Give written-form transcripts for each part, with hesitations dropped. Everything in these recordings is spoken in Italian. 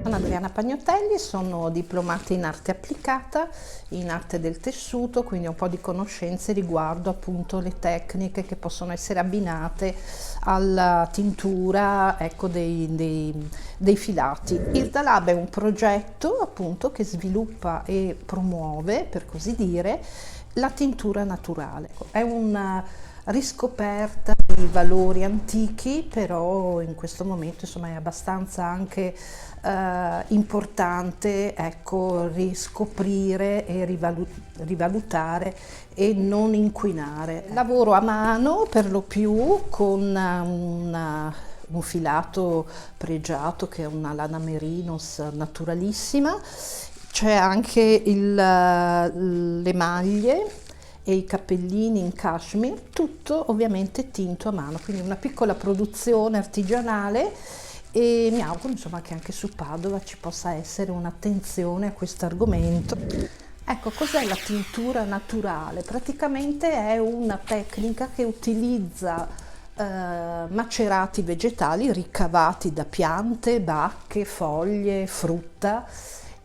Sono Adriana Pagnotelli, sono diplomata in arte applicata, in arte del tessuto, quindi ho un po' di conoscenze riguardo appunto le tecniche che possono essere abbinate alla tintura, ecco, dei filati. Irda Lab è un progetto appunto che sviluppa e promuove, per così dire, la tintura naturale. È una riscoperta di valori antichi, però in questo momento insomma è abbastanza anche importante, ecco, riscoprire e rivalutare e non inquinare. Lavoro a mano per lo più con un filato pregiato che è una lana merinos naturalissima. C'è anche le maglie e i cappellini in cashmere, tutto ovviamente tinto a mano, quindi una piccola produzione artigianale, e mi auguro insomma che anche su Padova ci possa essere un'attenzione a questo argomento. Ecco, cos'è la tintura naturale? Praticamente è una tecnica che utilizza macerati vegetali ricavati da piante, bacche, foglie, frutta,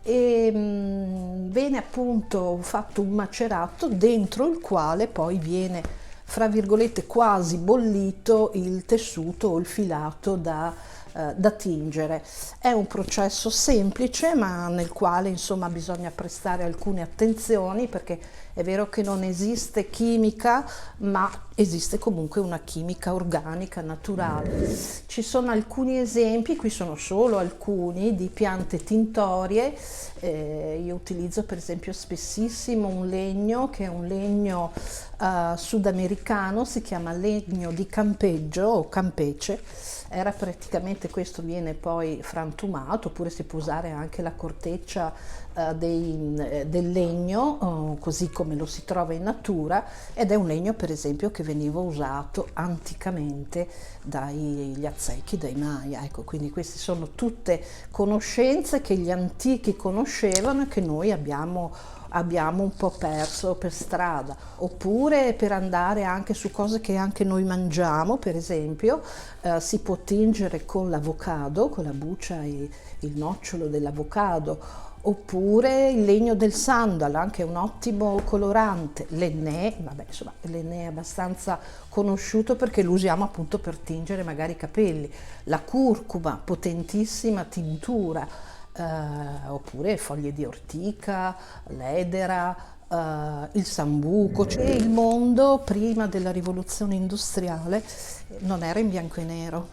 e viene appunto fatto un macerato dentro il quale poi viene, fra virgolette, quasi bollito il tessuto o il filato da tingere. È un processo semplice ma nel quale insomma bisogna prestare alcune attenzioni, perché è vero che non esiste chimica, ma esiste comunque una chimica organica naturale. Ci sono alcuni esempi, qui sono solo alcuni, di piante tintorie. Io utilizzo per esempio spessissimo un legno che è un legno sudamericano, si chiama legno di campeggio o campeche. Era praticamente, questo viene poi frantumato, oppure si può usare anche la corteccia del legno, così come lo si trova in natura, ed è un legno per esempio che veniva usato anticamente dagli Aztechi, dai Maya. Ecco, quindi queste sono tutte conoscenze che gli antichi conoscevano e che noi abbiamo un po' perso per strada, oppure per andare anche su cose che anche noi mangiamo. Per esempio si può tingere con l'avocado, con la buccia e il nocciolo dell'avocado, oppure il legno del sandalo, anche un ottimo colorante. L'ennè, vabbè, insomma, l'ennè è abbastanza conosciuto perché lo usiamo appunto per tingere magari i capelli. La curcuma, potentissima tintura, oppure foglie di ortica, l'edera, il sambuco. Cioè, il mondo prima della rivoluzione industriale non era in bianco e nero,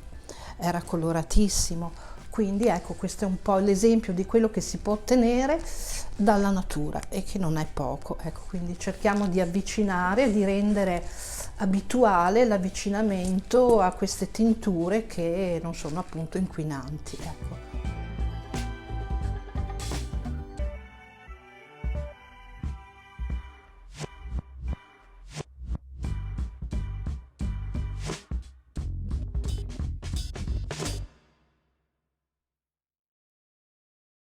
era coloratissimo. Quindi ecco, questo è un po' l'esempio di quello che si può ottenere dalla natura e che non è poco. Ecco, quindi cerchiamo di avvicinare, di rendere abituale l'avvicinamento a queste tinture che non sono appunto inquinanti. Ecco.